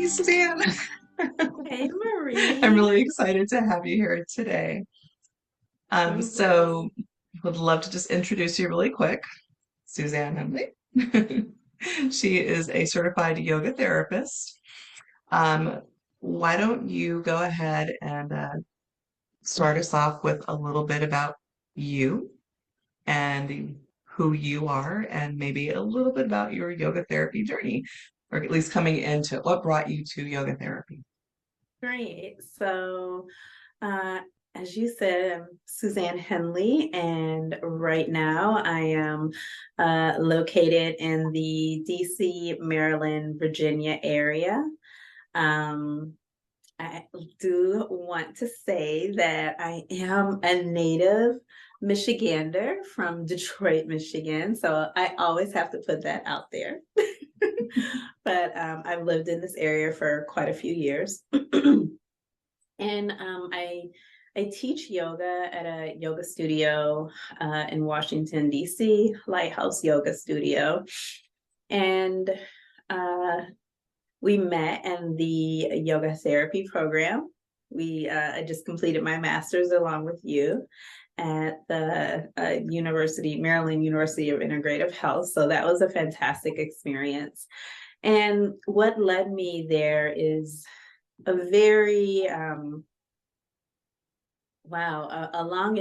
Suzanne. Hey, I'm Marie. really excited to have you here today. I'm So really would love to just introduce you really quick. Suzanne Henley. She is a certified yoga therapist. Um, why don't you go ahead and start us off with a little bit about you and who you are, and maybe a little bit about your yoga therapy journey, or at least coming into what brought you to yoga therapy. great. Uh, as you said, I'm Suzanne Henley, and right now I am located in the DC, Maryland, Virginia area. Um, I do want to say that I am a native Michigander from Detroit, Michigan. So I always have to put that out there. But I've lived in this area for quite a few years. And I teach yoga at a yoga studio in Washington, D.C., Lighthouse Yoga Studio. And uh, we met in the yoga therapy program. I just completed my master's along with you at the Maryland University of Integrative Health. So that was a fantastic experience. And what led me there is a very a long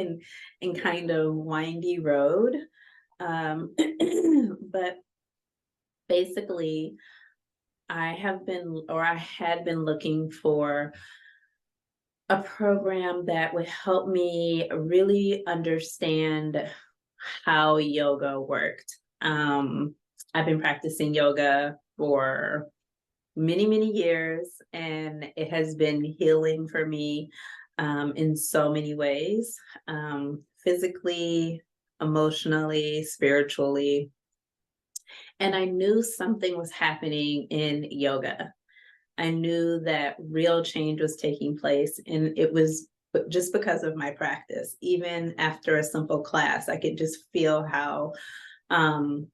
and kind of windy road. But basically I had been looking for a program that would help me really understand how yoga worked. I've been practicing yoga for many, many years, and it has been healing for me in so many ways, physically, emotionally, spiritually. And I knew something was happening in yoga. I knew that real change was taking place, and it was just because of my practice. Even after a simple class, I could just feel how um,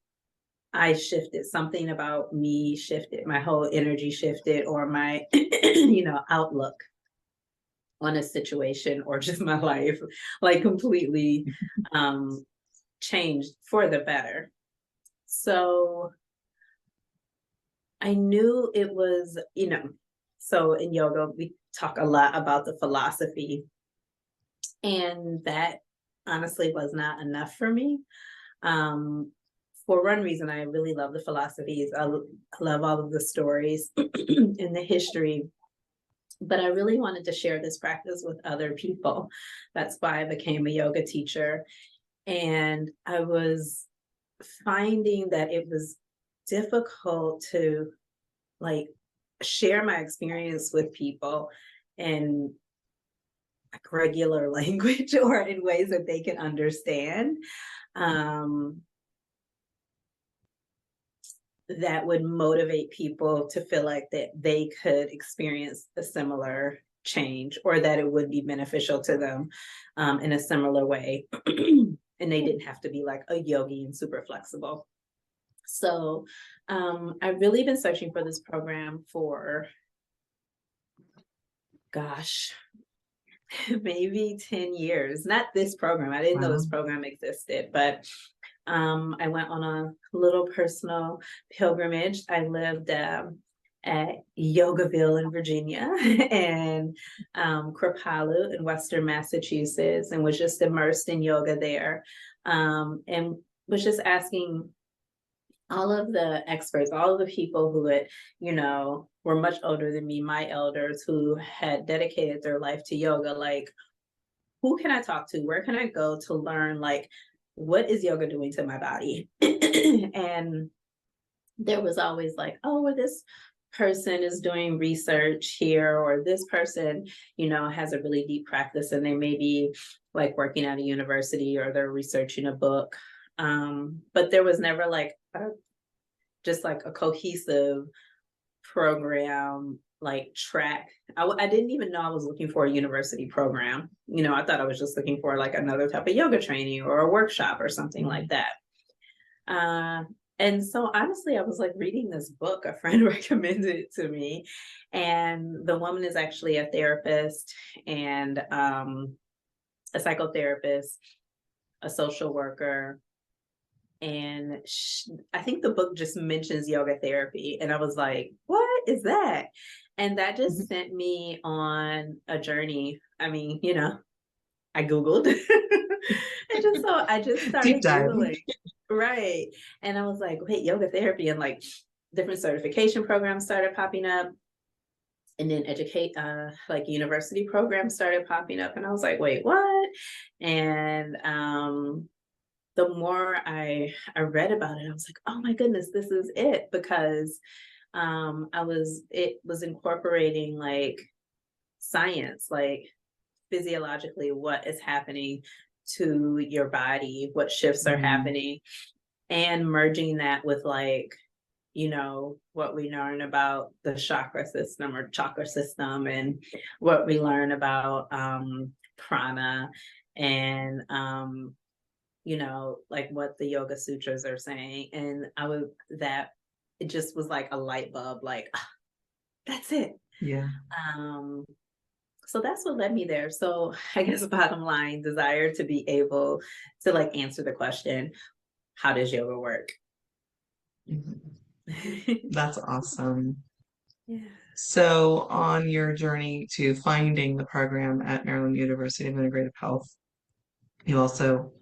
I shifted. Something about me shifted, my whole energy shifted, or my, outlook on a situation or just my life, like completely um, changed for the better. So I knew it was, so in yoga, we talk a lot about the philosophy, and that honestly was not enough for me. Um, for one reason, I really love the philosophies. I love all of the stories and the history, but I really wanted to share this practice with other people. That's why I became a yoga teacher. And I was finding that it was difficult to like share my experience with people in like regular language or in ways that they can understand. Um, that would motivate people to feel like that they could experience a similar change, or that it would be beneficial to them in a similar way. And they didn't have to be like a yogi and super flexible. So I've really been searching for this program for, gosh, maybe 10 years. Not this program. I didn't know Wow. this program existed, but I went on a little personal pilgrimage. I lived at Yogaville in Virginia and Kripalu in Western Massachusetts, and was just immersed in yoga there, and was just asking all of the experts, all of the people who had, were much older than me, my elders who had dedicated their life to yoga, like, who can I talk to? Where can I go to learn, like, what is yoga doing to my body? And there was always like, oh, well, this person is doing research here, or this person, has a really deep practice and they may be like working at a university, or they're researching a book. But there was never like just like a cohesive program, like track. I didn't even know I was looking for a university program. I thought I was just looking for like another type of yoga training or a workshop or something like that. And so honestly, I was like reading this book, a friend recommended it to me. And the woman is actually a therapist and a psychotherapist, a social worker. And I think the book just mentions yoga therapy. And I was like, what is that? And that just sent me on a journey. I mean, I Googled and I just Deep started dive. Googling. Right. And I was like, wait, yoga therapy, and like different certification programs started popping up. And then like university programs started popping up. And I was like, wait, what? And the more I read about it, I was like, oh my goodness, this is it. Because it was incorporating like science, like physiologically what is happening to your body, what shifts are Mm, happening, and merging that with like, what we learn about the chakra system, and what we learn about prana, and like what the yoga sutras are saying. And it just was like a light bulb, like, "Ah, that's it." yeah. Um, so that's what led me there. So I guess bottom line, desire to be able to like answer the question, how does yoga work? Mhm. That's awesome. Yeah. So, on your journey to finding the program at Maryland University of Integrative Health, you also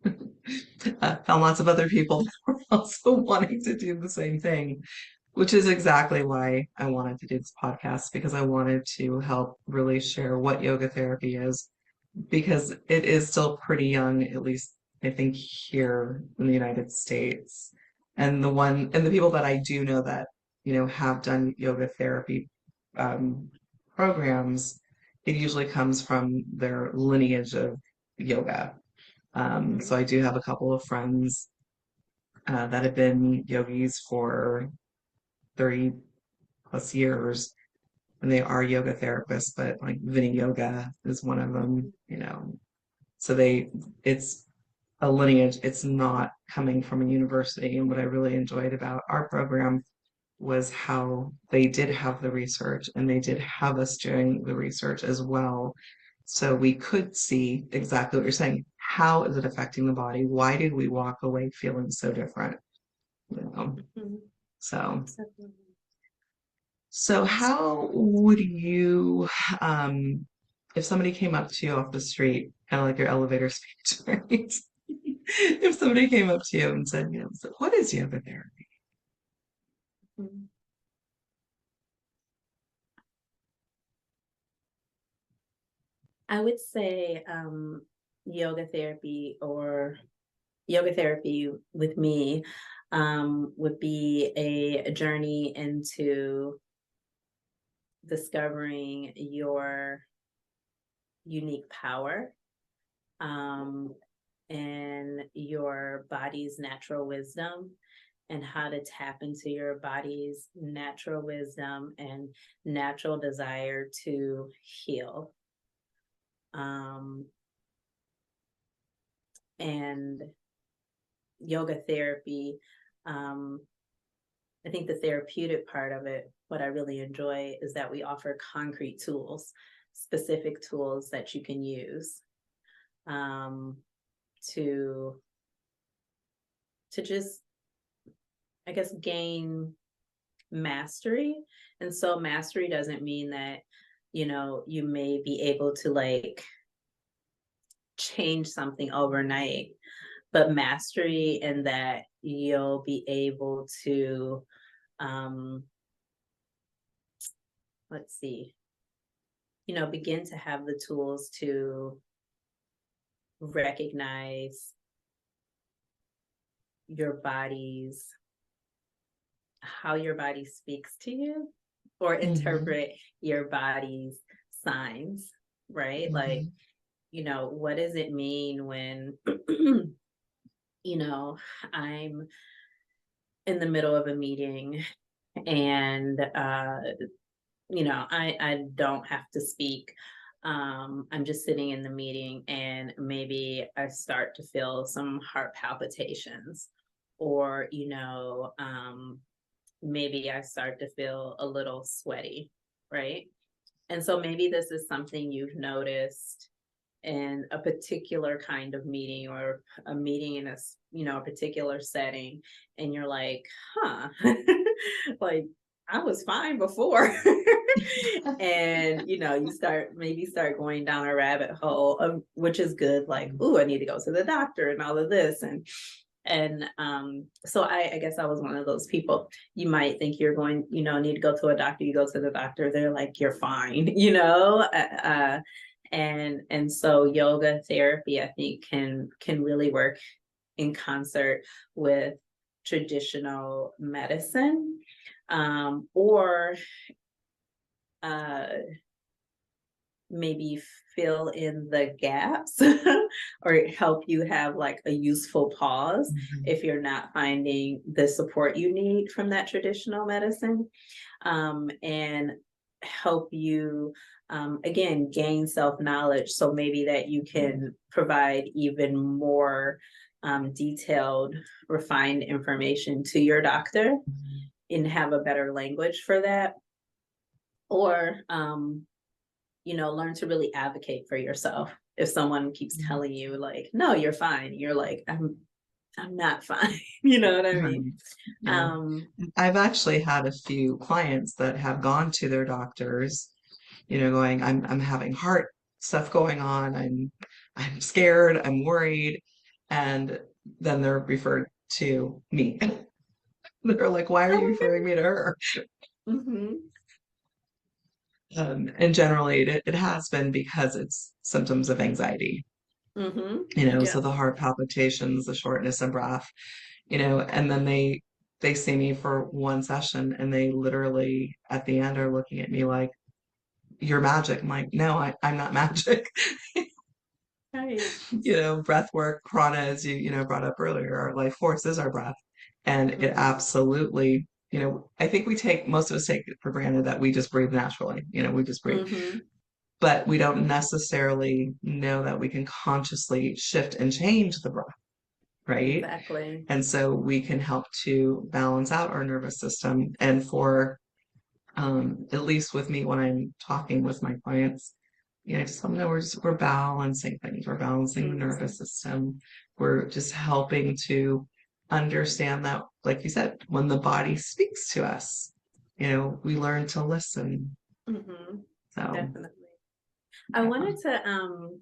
found lots of other people that were also wanting to do the same thing, which is exactly why I wanted to do this podcast, because I wanted to help really share what yoga therapy is, because it is still pretty young, at least I think here in the United States. And the people that I do know that, have done yoga therapy um, programs, it usually comes from their lineage of yoga. So Mhm. I do have a couple of friends that have been yogis for 30 plus years, and they are yoga therapists, but like Vinny Yoga is one of them, So it's a lineage. It's not coming from a university. And what I really enjoyed about our program was how they did have the research, and they did have us doing the research as well. So we could see exactly what you're saying. How is it affecting the body? Why did we walk away feeling so different? You know? Mhm. So, Definitely. so how would you, um, if somebody came up to you off the street, kind of like your elevator speech, right? If somebody came up to you and said, so what is yoga therapy? Mhm. I would say yoga therapy or yoga therapy with me would be a journey into discovering your unique power, um, and your body's natural wisdom, and how to tap into your body's natural wisdom and natural desire to heal. Um, and yoga therapy, um, I think the therapeutic part of it, what I really enjoy is that we offer concrete tools, specific tools that you can use um, to just, I guess, gain mastery. And so mastery doesn't mean that, you may be able to like change something overnight, but mastery in that you'll be able to, um, let's see, begin to have the tools to recognize your body's, how your body speaks to you, or Hmm. interpret your body's signs, right? Like, Hmm. what does it mean when, you know, I'm in the middle of a meeting and, I don't have to speak. I'm just sitting in the meeting and maybe I start to feel some heart palpitations. or, maybe I start to feel a little sweaty, right? And so maybe this is something you've noticed in a particular kind of meeting, or a meeting in a particular setting, and you're like, huh, like I was fine before. And you start going down a rabbit hole of, which is good, like, oh, I need to go to the doctor and all of this. And so I guess I was one of those people. You might think you're going, need to go to a doctor. You go to the doctor, they're like, you're fine, and so yoga therapy, I think, can really work in concert with traditional medicine, or uh, maybe fill in the gaps, or help you have like a useful pause Mhm. if you're not finding the support you need from that traditional medicine, and help you, again, gain self-knowledge, so maybe that you can provide even more detailed, refined information to your doctor and have a better language for that, or learn to really advocate for yourself. If someone keeps Mhm. telling you like, no, you're fine, you're like, I'm not fine. You know what I Right. mean? Yeah. Um, I've actually had a few clients that have gone to their doctors, going, I'm having heart stuff going on, I'm scared, I'm worried, and then they're referred to me. They're like, why are you referring me to her? mhm, And generally it has been because it's symptoms of anxiety, so yeah. the heart palpitations, the shortness of breath, and then they see me for one session and they literally at the end are looking at me like, you're magic. I'm like, no, I'm not magic. Right. Breath work, prana, as you brought up earlier, our life force is our breath. And it Mhm, absolutely, I think most of us take it for granted that we just breathe naturally, we just breathe. mhm, But we don't necessarily know that we can consciously shift and change the breath, right? exactly. And so we can help to balance out our nervous system. And for at least with me when I'm talking with my clients, just let them know we're balancing things. We're balancing the Mhm, nervous system. We're just helping to understand that, like you said, when the body speaks to us, we learn to listen. mhm, So definitely. I yeah. wanted to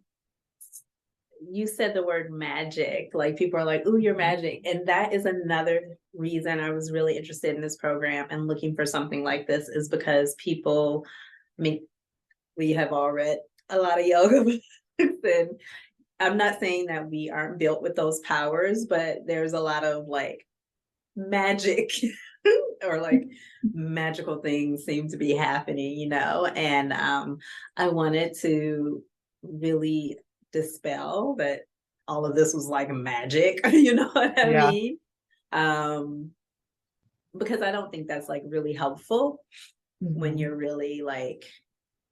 you said the word magic, like people are like, "Ooh, you're magic." And that is another reason I was really interested in this program and looking for something like this, is because people, I mean, we have all read a lot of yoga books, and I'm not saying that we aren't built with those powers, but there's a lot of like magic or like magical things seem to be happening, and I wanted to really dispel that all of this was like magic, you know what I Yeah. mean? Um, because I don't think that's like really helpful when Mhm. you're really like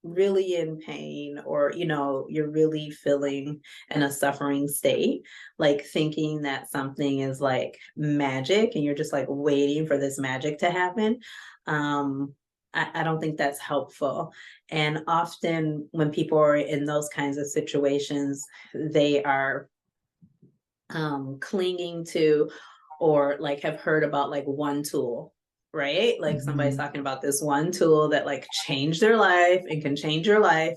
really in pain, or you're really feeling in a suffering state, like thinking that something is like magic and you're just like waiting for this magic to happen. I don't think that's helpful. And often when people are in those kinds of situations, they are clinging to, or like have heard about like one tool, right? Like somebody's Mhm. talking about this one tool that like changed their life and can change your life.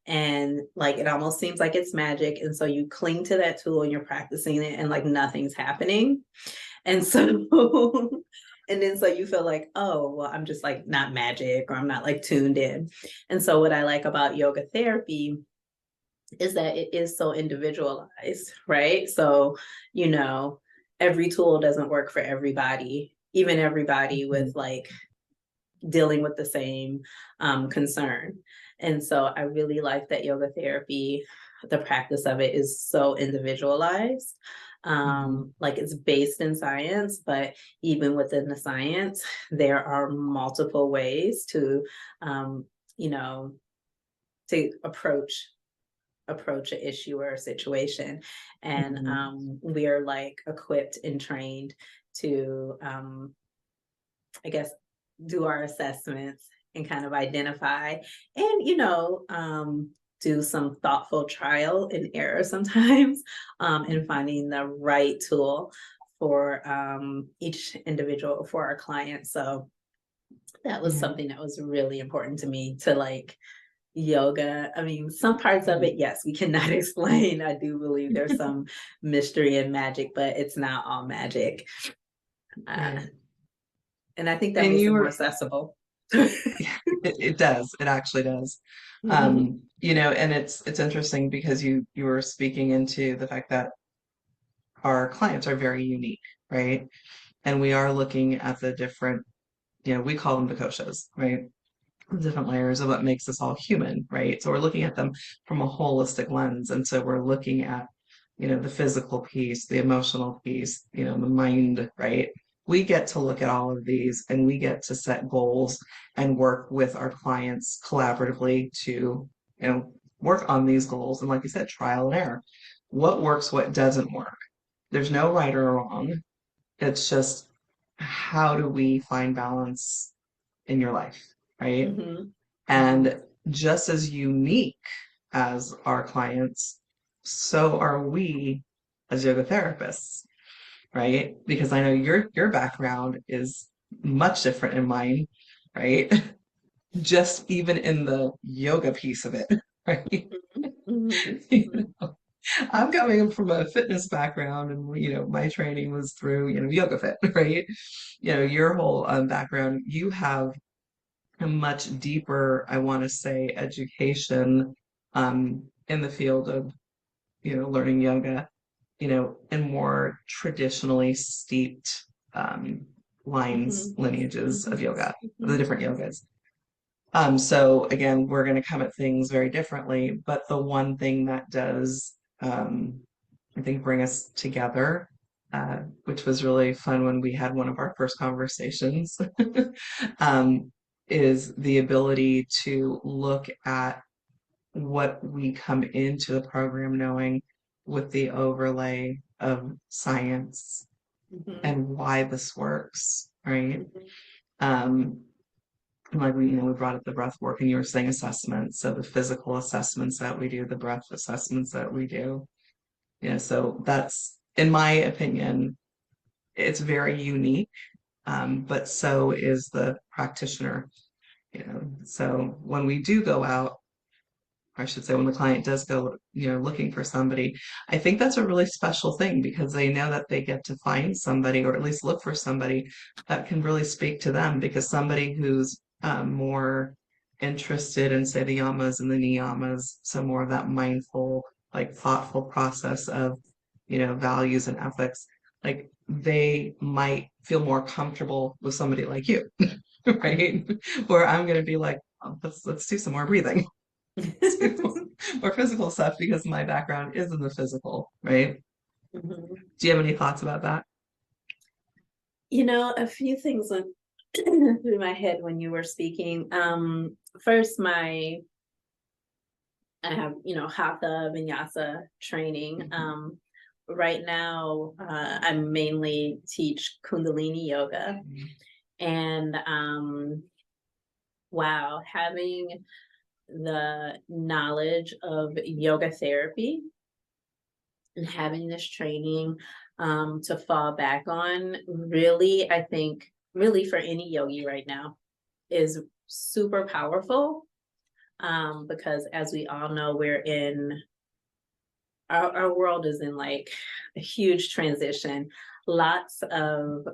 And like it almost seems like it's magic. And so you cling to that tool and you're practicing it and like nothing's happening. And so, and then so you feel like, oh, well, I'm just like not magic, or I'm not like tuned in. And so, what I like about yoga therapy is that it is so individualized, right? So, you know, every tool doesn't work for everybody, even everybody with Mhm. like dealing with the same concern. And so I really like that yoga therapy, the practice of it is so individualized. Mhm. Like it's based in science, but even within the science, there are multiple ways to, you know, to approach an issue or a situation, and Mhm. we are like equipped and trained to, I guess, do our assessments and kind of identify and, do some thoughtful trial and error sometimes, in finding the right tool for each individual, for our clients. So that was Yeah. something that was really important to me, to like yoga. I mean, some parts of it, yes, we cannot explain. I do believe there's some mystery and magic, but it's not all magic. Uh, Right. and I think that And makes you it more were, accessible. yeah, it does. It actually does. Mhm, And it's interesting because you were speaking into the fact that our clients are very unique, right? And we are looking at the different, we call them the koshas, right? The different layers of what makes us all human, right? So we're looking at them from a holistic lens. And so we're looking at, the physical piece, the emotional piece, the mind, right? We get to look at all of these and we get to set goals and work with our clients collaboratively to, work on these goals. And like you said, trial and error. What works, what doesn't work. There's no right or wrong. It's just how do we find balance in your life, right? mhm, mhm, And just as unique as our clients, so are we as yoga therapists, right? Because I know your background is much different in mine, right? Just even in the yoga piece of it, right? mhm, You mhm, know, I'm coming from a fitness background, and my training was through yoga fit, right? Your whole background, you have a much deeper, I want to say, education in the field of, learning yoga, in more traditionally steeped lines, mhm, lineages of mhm, yoga, of the mhm, different yogas. So again, we're going to come at things very differently, but the one thing that does, I think, bring us together, which was really fun when we had one of our first conversations, um, is the ability to look at what we come into the program knowing with the overlay of science mhm, and why this works, right? mhm, Um, and like we brought up the breath work, and you were saying assessments. So the physical assessments that we do, the breath assessments that we do. So that's, in my opinion, it's very unique. But so is the practitioner. So when we do go out, I should say when the client does go, looking for somebody, I think that's a really special thing because they know that they get to find somebody or at least look for somebody that can really speak to them, because somebody who's more interested in, say, the yamas and the niyamas, so more of that mindful, like thoughtful process of, values and ethics, like they might feel more comfortable with somebody like you, right? Where I'm going to be like, oh, let's do some more breathing. mhm. Or physical stuff because my background is in the physical, right? Mhm. Do you have any thoughts about that? A few things went through my head when you were speaking. First, I have, hatha vinyasa training. Mhm. Right now, I mainly teach Kundalini yoga, and wow, having the knowledge of yoga therapy and having this training to fall back on, really, I think, really for any yogi right now, is super powerful, because as we all know, our world is in like a huge transition. Lots of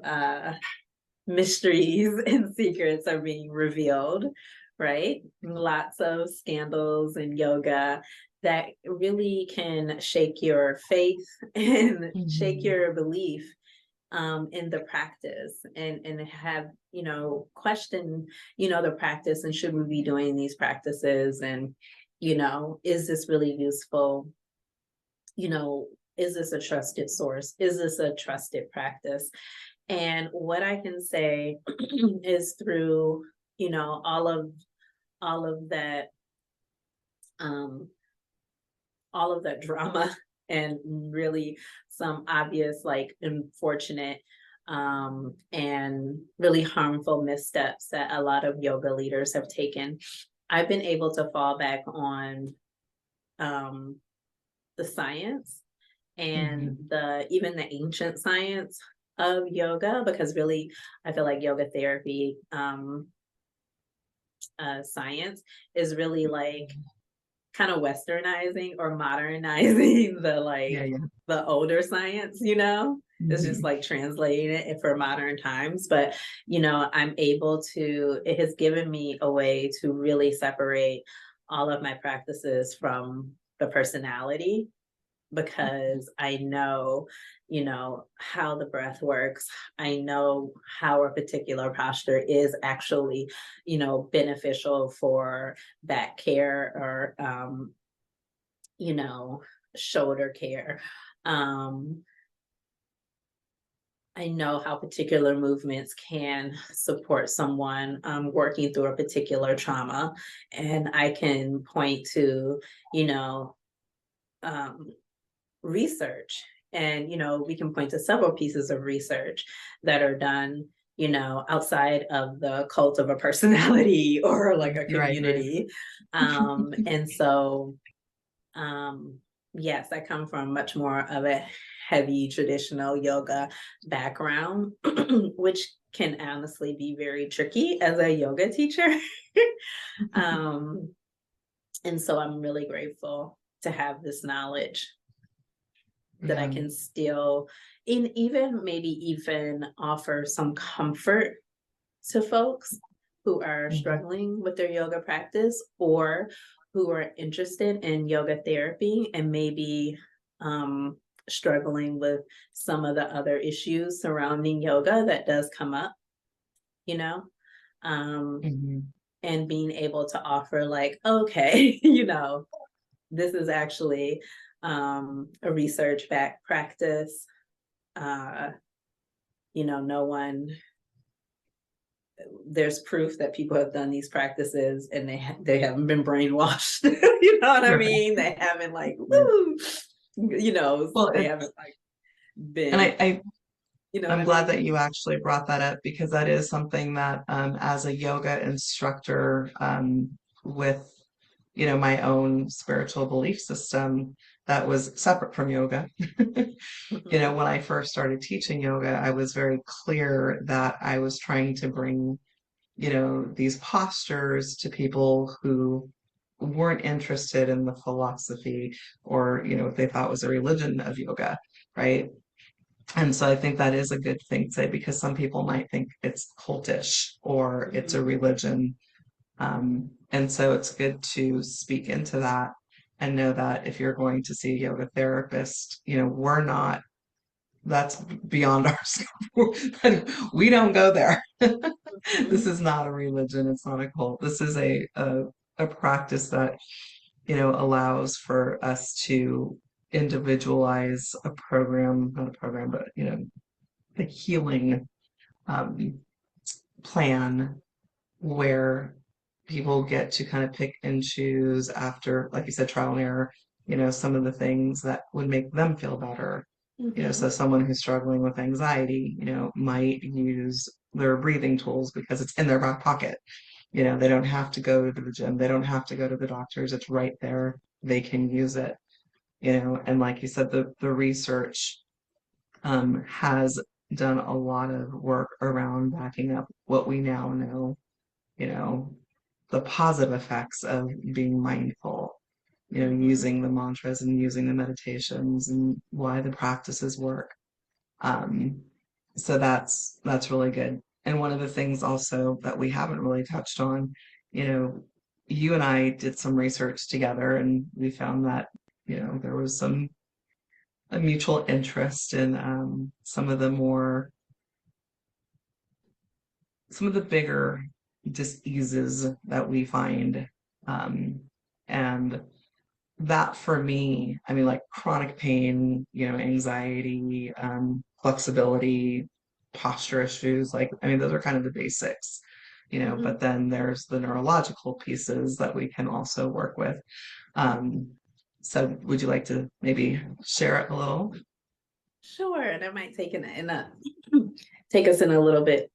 mysteries and secrets are being revealed, right? Lots of scandals in yoga that really can shake your faith and shake Mhm. your belief in the practice, and have, question, the practice, and should we be doing these practices, and, is this really useful? You know, is this a trusted source? Is this a trusted practice? And what I can say is through, all of that, um, all of that drama and really some obvious, like, unfortunate and really harmful missteps that a lot of yoga leaders have taken, I've been able to fall back on um, the science and Mhm. the even the ancient science of yoga, because really I feel like yoga therapy science is really like kind of westernizing or modernizing the Yeah, like yeah. the older science, you know? It's just Mhm. like translating it for modern times. But, I'm able to, it has given me a way to really separate all of my practices from the personality, because I know, how the breath works. I know how a particular posture is actually, beneficial for back care or, you know, shoulder care. Um, I know how particular movements can support someone working through a particular trauma. And I can point to, you know, um, research. And, we can point to several pieces of research that are done, outside of the cult of a personality or like a Right, right. community. And so, um, yes, I come from much more of a heavy traditional yoga background, which can honestly be very tricky as a yoga teacher. um, and so I'm really grateful to have this knowledge that I Yeah. can still in even maybe even offer some comfort to folks who are Mhm. struggling with their yoga practice or who are interested in yoga therapy and maybe um, struggling with some of the other issues surrounding yoga that does come up, you know, um, Mhm. and being able to offer like, okay, this is actually a research backed practice. Uh, no one there's proof that people have done these practices and they haven't been brainwashed. You know what I Right, mean? They haven't like right. woo, Well, they haven't like and been, you know what I'm I glad mean? that you actually brought that up because that is something that, as a yoga instructor, with, my own spiritual belief system that was separate from yoga. Mhm, When I first started teaching yoga, I was very clear that I was trying to bring, these postures to people who weren't interested in the philosophy or, what they thought was a religion of yoga, right? And so I think that is a good thing to say because some people might think it's cultish or it's a mhm, religion. And so it's good to speak into that and know that if you're going to see a yoga therapist, we're not, that's beyond our scope. We don't go there. This mhm, is not a religion. It's not a cult. This is a practice that, allows for us to individualize a program, not a program, but, the healing um, plan where people get to kind of pick and choose after, like you said, trial and error, some of the things that would make them feel better. So mhm, someone who's struggling with anxiety, might use their breathing tools because it's in their back pocket. They don't have to go to the gym, they don't have to go to the doctors, it's right there. They can use it, and like you said, the research has done a lot of work around backing up what we now know, you know, the positive effects of being mindful, mhm, using the mantras and using the meditations and why the practices work. Um, so that's really good. And one of the things also that we haven't really touched on, you know, you and I did some research together and we found that, there was a mutual interest in some of the bigger diseases that we find. Um, and that for me, I mean, like chronic pain, anxiety, flexibility, posture issues, like, I mean, those are kind of the basics, but mhm. then there's the neurological pieces that we can also work with. Um, so would you like to maybe share it a little? Sure, and I might take us in a little bit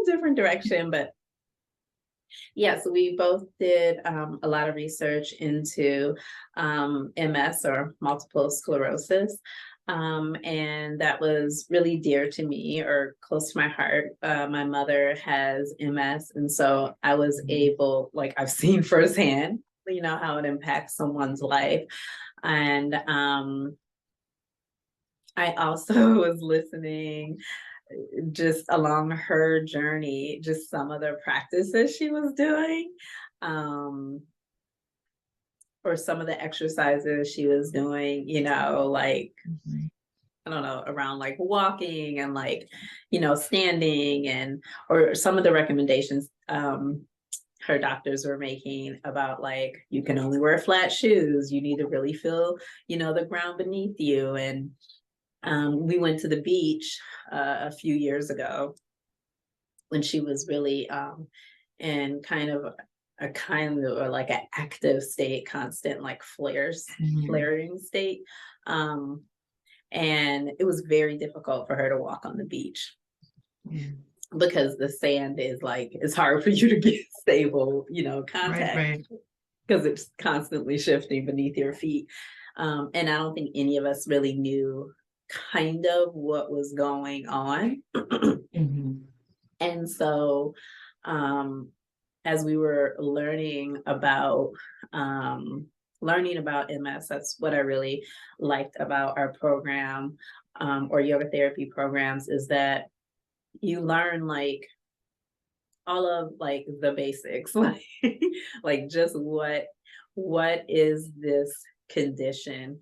different direction, but yeah, so we both did a lot of research into MS, or multiple sclerosis. And that was really dear to me, or close to my heart. My mother has MS, and so I was Mhm. able, like, I've seen firsthand, how it impacts someone's life. And I also was listening just along her journey, just some of the practices she was doing, um, or some of the exercises she was doing, like, Mhm. I don't know, around like walking and like, standing, and, or some of the recommendations her doctors were making about, like, you can only wear flat shoes, you need to really feel, the ground beneath you. And we went to the beach a few years ago when she was really in or like an active state, constant like Mhm. flaring state. Um, and it was very difficult for her to walk on the beach Mhm. because the sand is like, it's hard for you to get stable, Right, contact, right. because it's constantly shifting beneath your feet. And I don't think any of us really knew kind of what was going on. Mhm. And so, um, as we were um, learning about MS, that's what I really liked about our program, or yoga therapy programs, is that you learn like all of like the basics, like just what is this condition,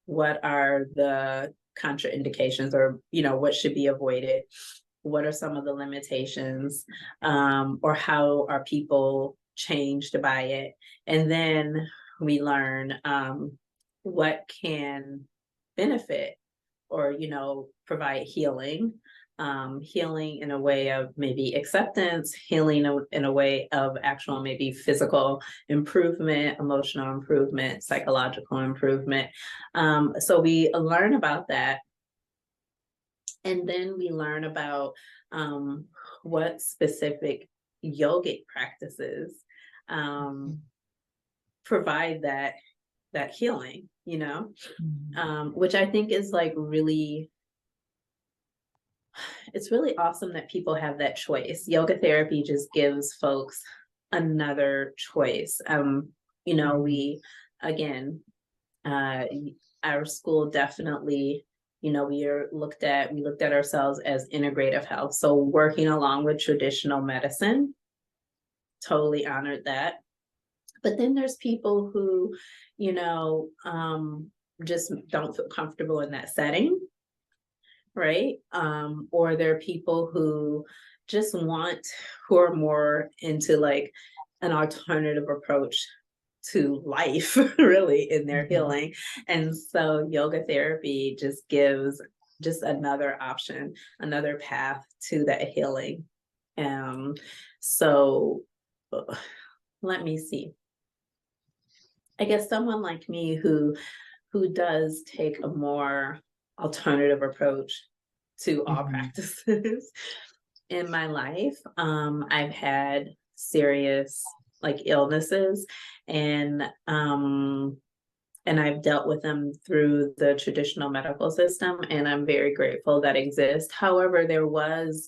what are the contraindications, or what should be avoided, what are some of the limitations, or how are people changed by it. And then we learn what can benefit, or provide healing, healing in a way of maybe acceptance, healing in a way of actual maybe physical improvement, emotional improvement, psychological improvement. So we learn about that, and then we learn about um, what specific yogic practices um, Mhm. provide that healing, Mhm. which I think is like it's really awesome that people have that choice. Yoga therapy just gives folks another choice. Mhm. We, again, uh, our school definitely, we looked at ourselves as integrative health. So working along with traditional medicine, totally honored that. But then there's people who, you know, um, just don't feel comfortable in that setting, right? Or there are people who just who are more into like an alternative approach to life, really, in their Mhm. healing. And so yoga therapy just gives just another option, another path to that healing. Um, so let me see. I guess someone like me who does take a more alternative approach to all Mhm. practices in my life. I've had serious like illnesses, and I've dealt with them through the traditional medical system, and I'm very grateful that exists. However, there was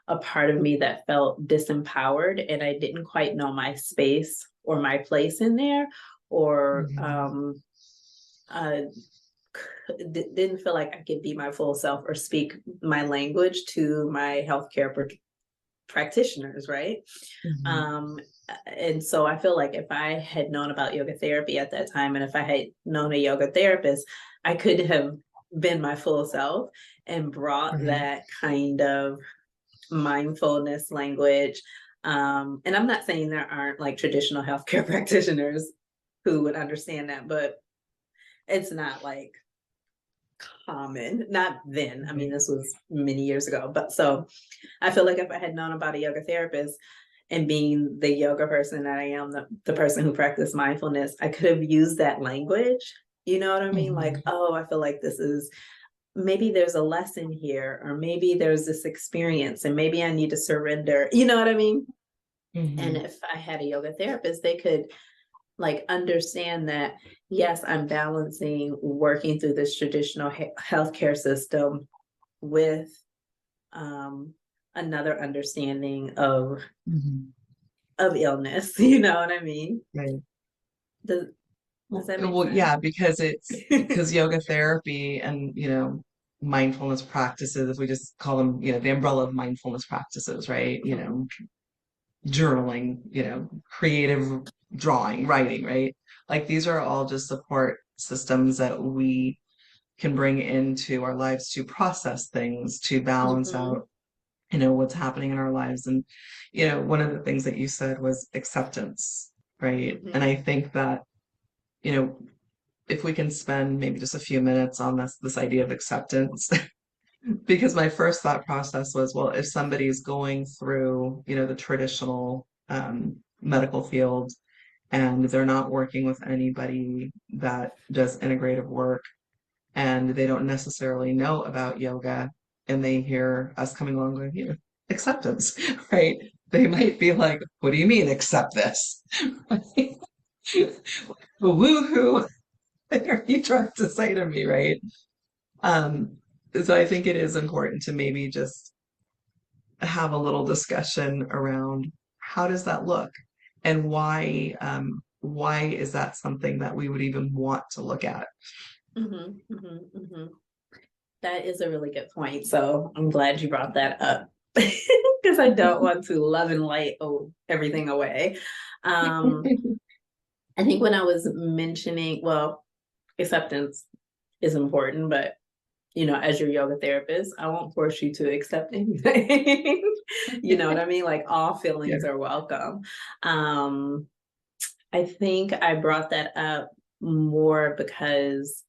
a part of me that felt disempowered, and I didn't quite know my space or my place in there, or Mhm. uh, didn't feel like I could be my full self or speak my language to my healthcare practitioners, right? Mhm. Um, and so I feel like if I had known about yoga therapy at that time, and if I had known a yoga therapist, I could have been my full self and brought Right. that kind of mindfulness language. And I'm not saying there aren't like traditional healthcare practitioners who would understand that, but it's not like common. Not then. I mean, Right. this was many years ago. But so I feel like if I had known about a yoga therapist, and being the yoga person that I am, the person who practiced mindfulness, I could have used that language. You know what I mean? Like, Mhm. oh, I feel like this is maybe there's a lesson here, or maybe there's this experience, and maybe I need to surrender. You know what I mean? And Hmm. if I had a yoga therapist, they could like understand that, yes, I'm balancing working through this traditional healthcare system with um, another understanding Hmm. of illness. You know what I mean? Right. Does does Well, that make well, sense? yeah, because yoga therapy and, mindfulness practices, if we just call them, the umbrella of mindfulness practices, right? Mhm, Journaling, creative drawing, writing, right? Like these are all just support systems that we can bring into our lives to process things, to balance mhm, out, what's happening in our lives. And, one of the things that you said was acceptance, right? And mhm, I think that, you know, if we can spend maybe just a few minutes on this idea of acceptance, because my first thought process was, well, if somebody's going through, the traditional medical field and they're not working with anybody that does integrative work and they don't necessarily know about yoga and they hear us coming along going, acceptance, right? They might be like, what do you mean accept this? Woohoo! What are you trying to say to me, right? Um, so I think it is important to maybe just have a little discussion around how does that look and why is that something that we would even want to look at? mhm, mhm, mhm. That is a really good point. So I'm glad you brought that up because I don't want to love and light everything away. Um, I think when I was mentioning, well, acceptance is important, but as your yoga therapist, I won't force you to accept anything. You know what I mean? Like all Yeah. feelings are welcome. Um, I think I brought that up more because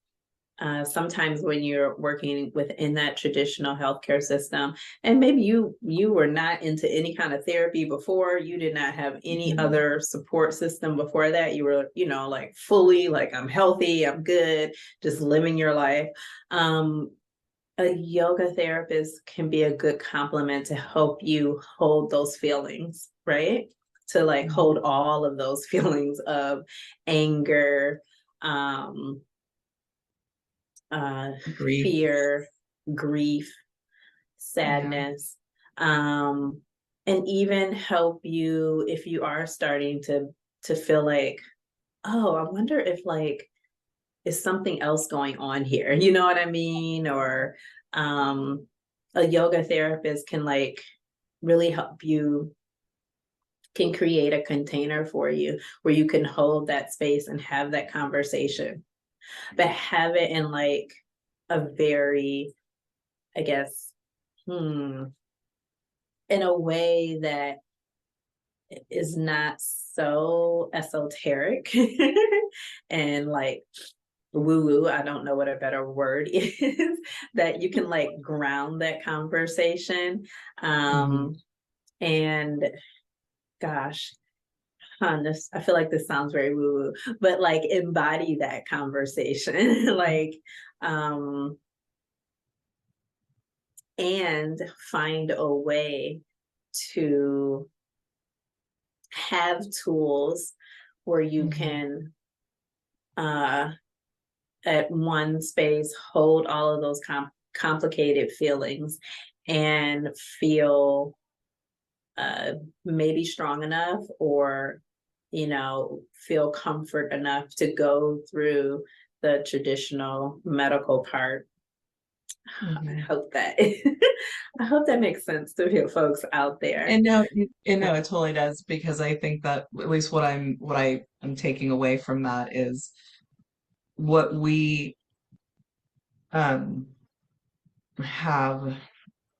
sometimes when you're working within that traditional healthcare system, and maybe you were not into any kind of therapy before, you did not have any Mhm. other support system before that, you were like fully like, I'm healthy, I'm good, just living your life. um a yoga therapist can be a good complement to help you hold those feelings, right? To like hold Mhm. all of those feelings of anger, um uh, Grief. fear, grief, Yeah. sadness, um, and even help you if you are starting to feel like, oh, I wonder if like is something else going on here. You know what I mean? Or um, a yoga therapist can like really help you, can create a container for you where you can hold that space and have that conversation, but have it in like a very, I guess, in a way that is not so esoteric and like woo woo. I don't know what a better word is, that you can like ground that conversation. Mhm. Um, and gosh, this, I feel like this sounds very woo woo, but like embody that conversation, like, um, and find a way to have tools where you Mhm. can uh at one space hold all of those complicated feelings and feel uh maybe strong enough, or feel comfort enough to go through the traditional medical part. I Mhm. hope that I hope that makes sense to you folks out there. And no, it totally does because I think that at least what I am taking away from that is what we um have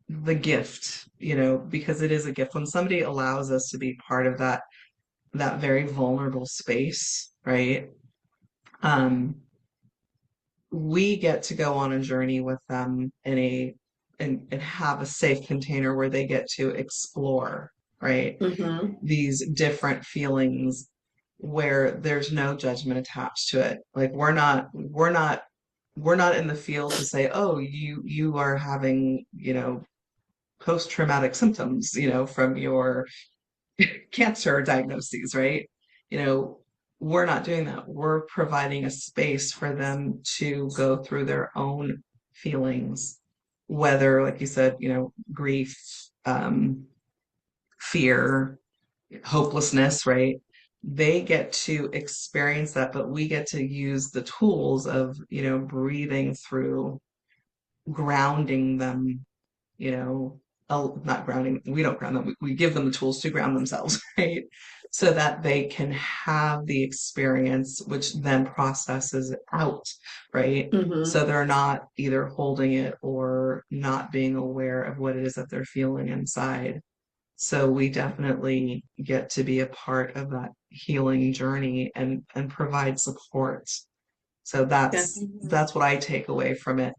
the gift, because it is a gift when somebody allows us to be part of that very vulnerable space, right? Um, we get to go on a journey with them and have a safe container where they get to explore, right? Hmm. These different feelings where there's no judgment attached to it. Like we're not we're not in the field to say, oh, you are having, post-traumatic symptoms, from your cancer diagnoses, right? You know, we're not doing that. We're providing a space for them to go through their own feelings, whether, like you said, grief, fear, hopelessness, right? They get to experience that, but we get to use the tools of, breathing through, grounding them, you know, not grounding, we don't ground them, we give them the tools to ground themselves, right? So that they can have the experience, which then processes it out, right? Mm-hmm. So they're not either holding it or not being aware of what it is that they're feeling inside. So we definitely get to be a part of that healing journey and provide support. So Definitely. that's what I take away from it.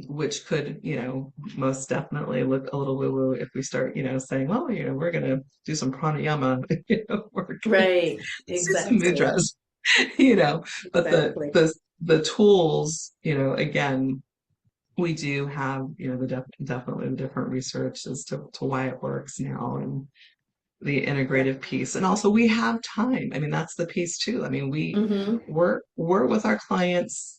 Which could, most definitely look a little woo-woo if we start, saying, well, we're gonna do some pranayama, work, Right. let's do some Exactly. mudras, you know. But Exactly. the tools, again, we do have, definitely the different research as to why it works now, and the integrative Definitely. piece. And also we have time. I mean, that's the piece too. I mean, Mm-hmm. we're with our clients,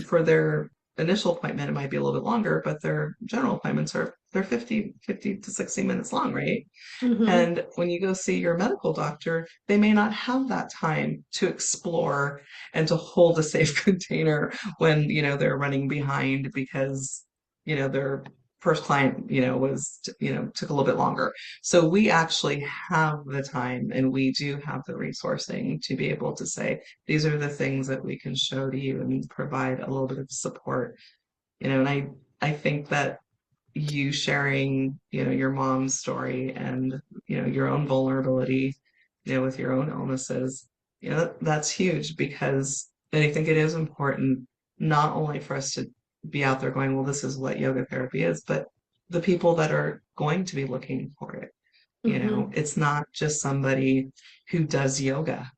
for their initial appointment, it might be a little bit longer, but their general appointments they're 50 to 60 minutes long, right? Mm-hmm. And when you go see your medical doctor, they may not have that time to explore and to hold a safe container when, they're running behind because, their first client, took a little bit longer. So we actually have the time and we do have the resourcing to be able to say, these are the things that we can show to you and provide a little bit of support, and I think that you sharing, your mom's story and, your own vulnerability, with your own illnesses, that's huge because I think it is important not only for us to be out there going, well, this is what yoga therapy is, but the people that are going to be looking for it. Mm-hmm. It's not just somebody who does yoga.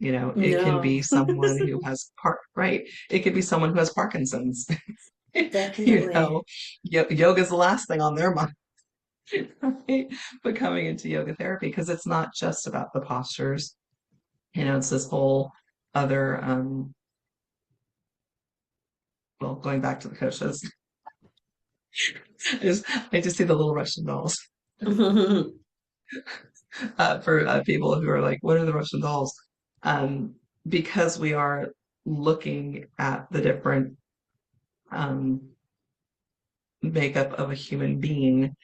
It can No. be someone who has right. It could be someone who has Parkinson's. you Definitely. know, yoga's the last thing on their mind, right? But coming into yoga therapy, because it's not just about the postures, it's this whole other, well, going back to the koshas, I just see the little Russian dolls for people who are like, what are the Russian dolls? Um, because we are looking at the different um, makeup of a human being,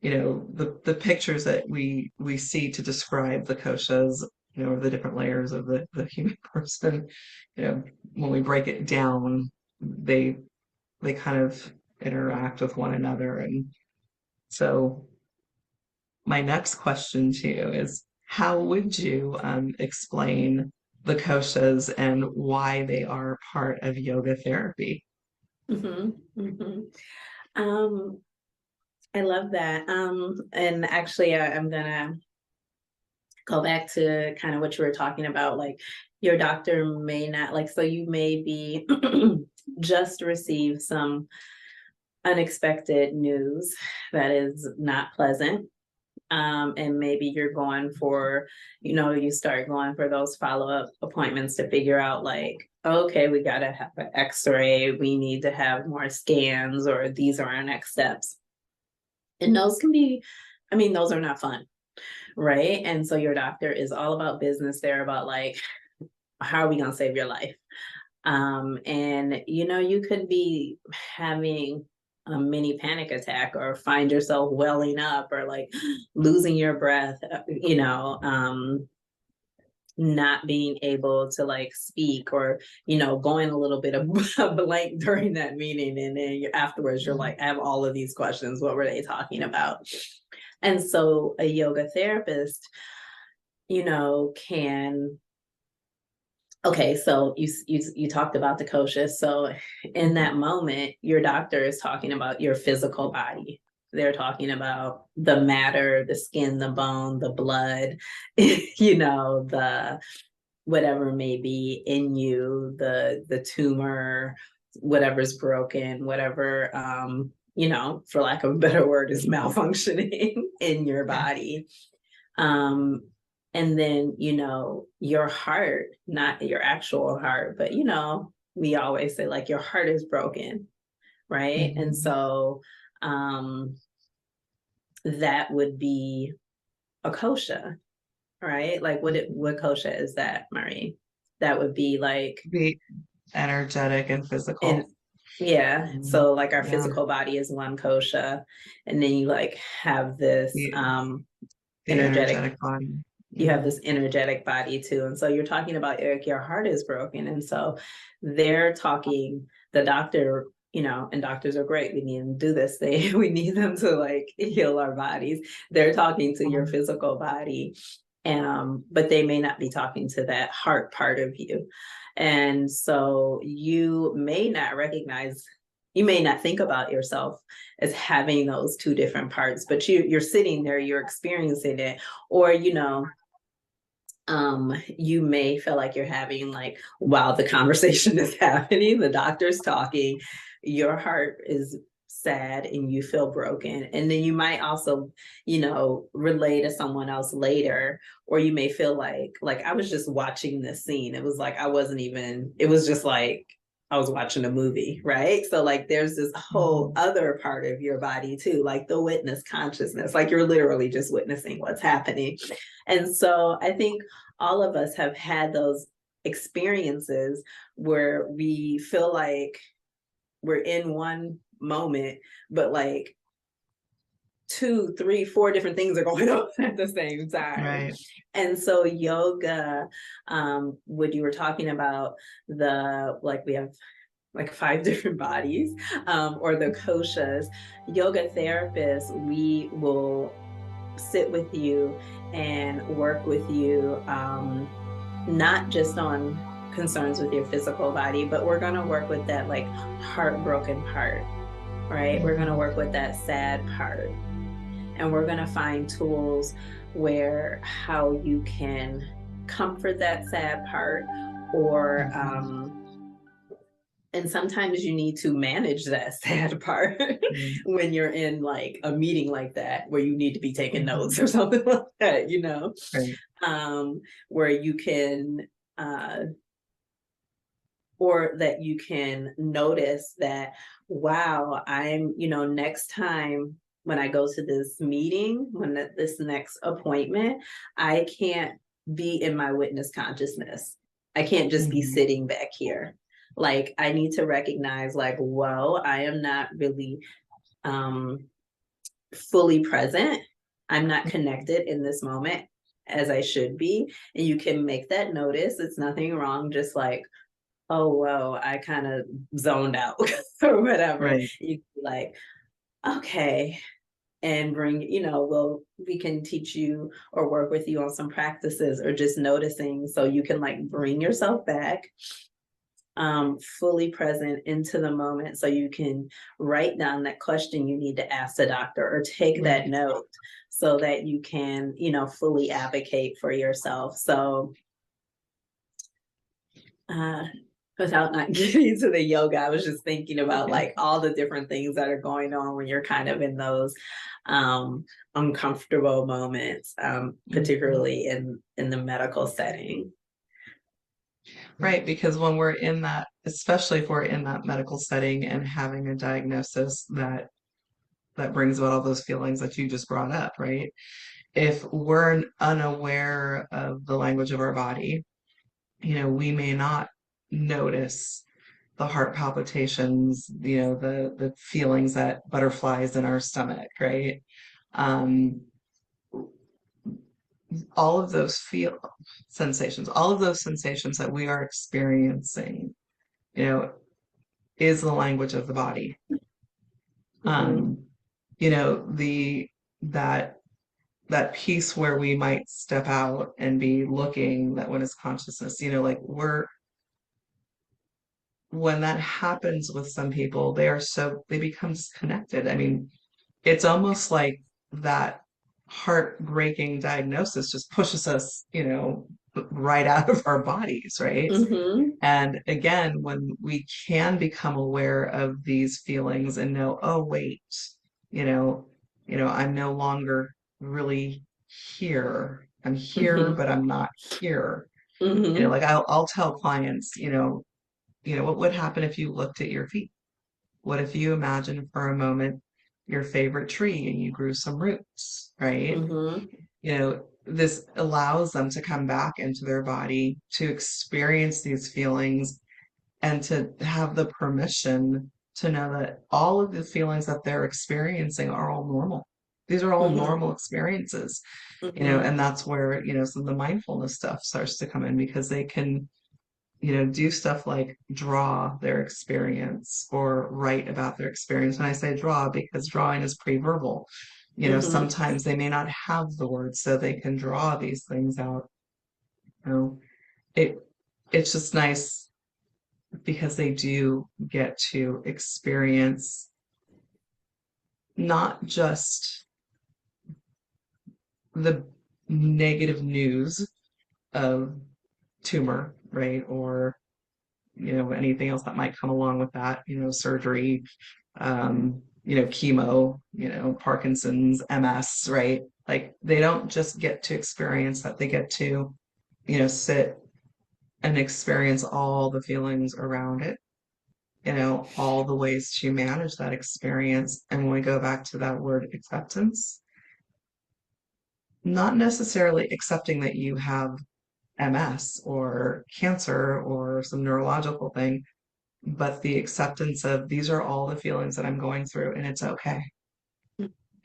the pictures that we see to describe the koshas, or the different layers of the human person, when we break it down, they kind of interact with one another. And so my next question to you is, how would you explain the koshas and why they are part of yoga therapy? Mm-hmm. Mm-hmm. Um, I love that. And actually, I'm gonna go back to kind of what you were talking about. Like, your doctor may not like, so you may be just receive some unexpected news that is not pleasant. And maybe you're going for, you start going for those follow-up appointments to figure out, like, okay, we got to have an x-ray, we need to have more scans, or these are our next steps. And those can be, I mean, those are not fun, right? And so your doctor is all about business. They're about, like, how are we going to save your life? And you could be having a mini panic attack, or find yourself welling up, or like losing your breath, not being able to like speak, or going a little bit of blank during that meeting, and then afterwards you're like, I have all of these questions, what were they talking about? And so a yoga therapist, can, okay, so you talked about the koshas. So in Mhm. that moment, your doctor is talking about your physical body. They're talking about the matter, the skin, the bone, the blood, the whatever may be in you, the tumor, whatever's broken, whatever for lack of a better word, is malfunctioning in your Yeah. body. Um, and then, your heart, not your actual heart, but we always say like your heart is broken, right? And Mhm. so that would be a kosha, right? Like what kosha is that, Marie? That would be like Be energetic and in physical. yeah. Mhm. So like our Yeah. physical body is one kosha, and then you like have this The, the energetic energetic body. you have Yeah. this energetic body too. And so you're talking about like your heart is broken. And so they're talking, the doctor, and doctors are great. We need them to do this. We need them to like heal our bodies. They're talking to your physical body. But they may not be talking to that heart part of you. And so you may not think about yourself as having those two different parts, but you're sitting there, you're experiencing it, or you may feel like you're having like while the conversation is happening, the doctor's talking, your heart is sad and you feel broken, and then you might also relay to someone else later, or you may feel like I was just watching this scene. It was like I wasn't even, it was just like I was watching a movie, right? So like there's this whole Mhm. other part of your body too, like the witness consciousness, like you're literally just witnessing what's happening. And so I think all of us have had those experiences where we feel like we're in one moment, but like two, three, four different things are going on at the same time. Right. And so yoga, what you were talking about, the like we have like five different bodies, or the koshas. Yoga therapists, we will sit with you and work with you, not just on concerns with your physical body, but we're going to work with that like heartbroken part, right? We're going to Mhm. work with that sad part, and we're going to find tools where how you can comfort that sad part, or Mhm. and sometimes you need to manage that sad part Right. when you're in like a meeting like that where you need to be taking notes Mhm. or something like that. Right. Where you can uh, or that you can notice that, wow, I'm, next time when I go to this meeting, this next appointment, I can't be in my witness consciousness. I can't just be Mhm. sitting back here. Like I need to recognize like, whoa, I am not really um fully present. I'm not connected in this moment as I should be. And you can make that notice. It's nothing wrong. Just like, oh, whoa, I kind of zoned out or whatever. Right. You can be like, okay, and bring, we can teach you or work with you on some practices or just noticing so you can like bring yourself back, fully present into the moment, so you can write down that question you need to ask the doctor or take that Right. note so that you can, fully advocate for yourself. So uh, without not getting into the yoga, I was just thinking about Yeah. like all the different things that are going on when you're kind of in those um, uncomfortable moments, Mhm. particularly in the medical setting. Right, because when we're in that, especially if we're in that medical setting and having a diagnosis that brings about all those feelings that you just brought up, right? If we're unaware of the language of our body, we may not notice the heart palpitations, the feelings that butterflies in our stomach, right? Um, all of those feel sensations, all of those sensations that we are experiencing, you know, is the language of the body. Mhm. Um, the that that piece where we might step out and be looking, that when it's consciousness, like when that happens with some people, they become disconnected. I mean, it's almost like that heartbreaking diagnosis just pushes us, right out of our bodies, right? Mm-hmm. And again, when we can become aware of these feelings and know, oh, wait, you know, I'm no longer really here. I'm here, Mm-hmm. but I'm not here. Mm-hmm. Like I'll tell clients, what would happen if you looked at your feet? What if you imagine for a moment your favorite tree and you grew some roots, right? Mm-hmm. This allows them to come back into their body to experience these feelings and to have the permission to know that all of the feelings that they're experiencing are all normal. These are all Mm-hmm. normal experiences, Mm-hmm. and that's where, some of the mindfulness stuff starts to come in because they can, do stuff like draw their experience or write about their experience. And I say draw because drawing is pre-verbal. Mm-hmm. Sometimes they may not have the words, so they can draw these things out. You know, it it's just nice because they do get to experience not just the negative news of tumor, right? Or, anything else that might come along with that, surgery, chemo, Parkinson's, MS, right? Like they don't just get to experience that, they get to, sit and experience all the feelings around it, all the ways to manage that experience. And when we go back to that word acceptance, not necessarily accepting that you have MS or cancer or some neurological thing, but the acceptance of these are all the feelings that I'm going through, and it's okay.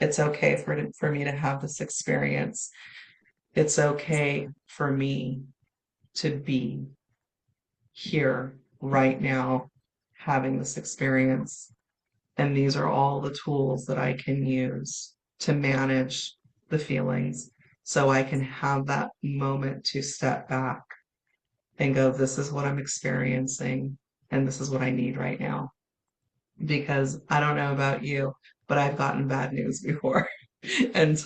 It's okay for me to have this experience. It's okay for me to be here right now having this experience. And these are all the tools that I can use to manage the feelings so I can have that moment to step back and go, this is what I'm experiencing, and this is what I need right now. Because I don't know about you, but I've gotten bad news before. And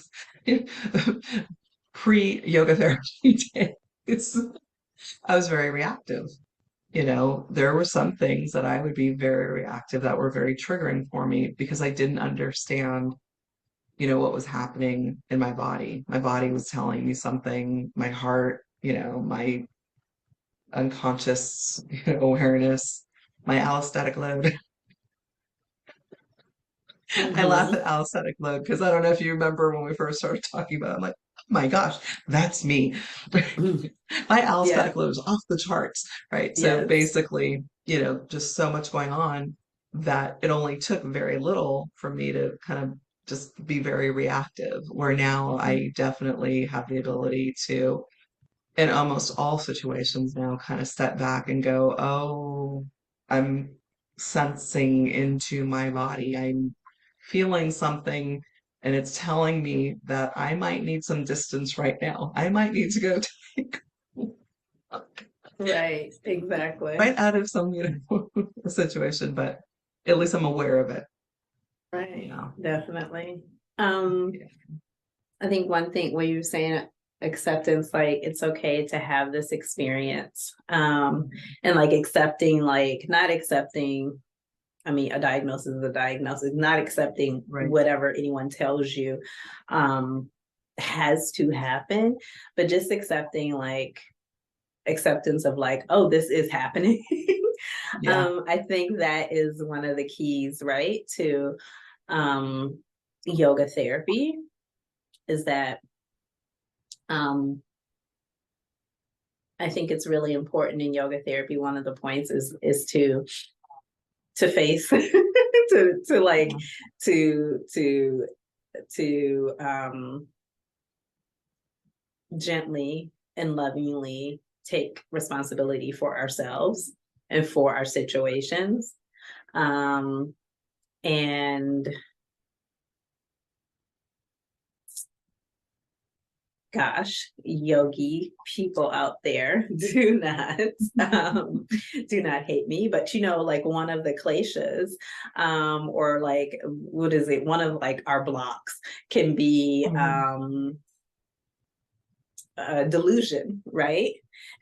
pre yoga therapy days, I was very reactive. There were some things that I would be very reactive that were very triggering for me because I didn't understand, what was happening in my body. My body was telling me something, my heart, my unconscious, awareness, my allostatic load. I laugh Mm-hmm. at allostatic load because I don't know if you remember when we first started talking about it. I'm like, oh my gosh, that's me. My Yeah. allostatic load is off the charts, right? So Yes. basically, just so much going on that it only took very little for me to kind of just be very reactive, where now Mm-hmm. I definitely have the ability to, in almost all situations now, kind of step back and go, oh, I'm sensing into my body. I'm feeling something and it's telling me that I might need some distance right now. I might need to go take Right. Exactly. right out of some, situation, but at least I'm aware of it, you Right. know. Definitely. Um, Yeah. I think one thing when you're saying acceptance, like it's okay to have this experience. And like accepting, like not accepting, I mean, a diagnosis is a diagnosis, not accepting Right. whatever anyone tells you has to happen, but just accepting like acceptance of like, oh, this is happening. Yeah. I think that is one of the keys, right, to yoga therapy is that I think it's really important in yoga therapy. One of the points is to face to like Yeah. to gently and lovingly take responsibility for ourselves and for our situations. Um, and gosh, yogi people out there, do not do not hate me, but like one of the kleshas, or like what is it? One of like our blocks can be Mhm. delusion, right?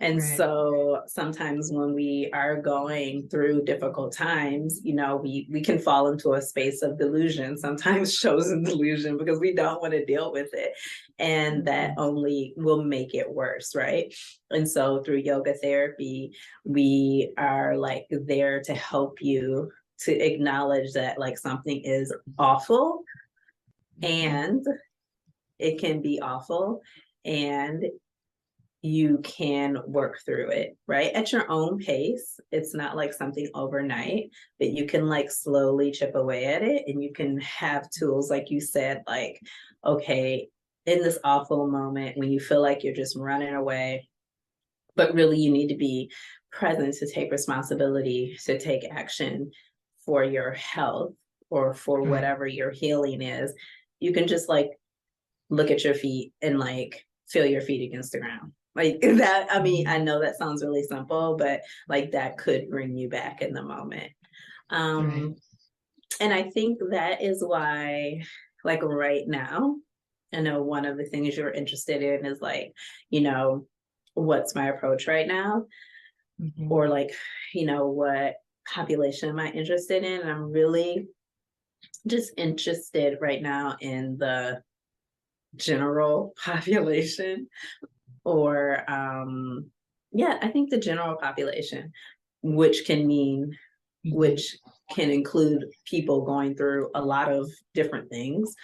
And Right. so sometimes when we are going through difficult times, we can fall into a space of delusion, sometimes chosen delusion, because we don't want to deal with it. And that Mhm. only will make it worse, right? And so through yoga therapy, we are like there to help you to acknowledge that like something is awful, Mhm. and it can be awful, and you can work through it, right? At your own pace. It's not like something overnight, but you can like slowly chip away at it, and you can have tools, like you said, like, okay, in this awful moment when you feel like you're just running away, but really you need to be present to take responsibility, to take action for your health or for Right. whatever your healing is. You can just like look at your feet and like feel your feet against the ground. Like that, I mean, I Mhm. know that sounds really simple, but like that could bring you back in the moment. Right. Um, and I think that is why, like right now, I know one of the things you're interested in is like, you know, what's my approach right now? Mhm. Or like, what population am I interested in? And I'm really just interested right now in the general population, or yeah, I think the general population, which can mean Mhm. which can include people going through a lot of different things,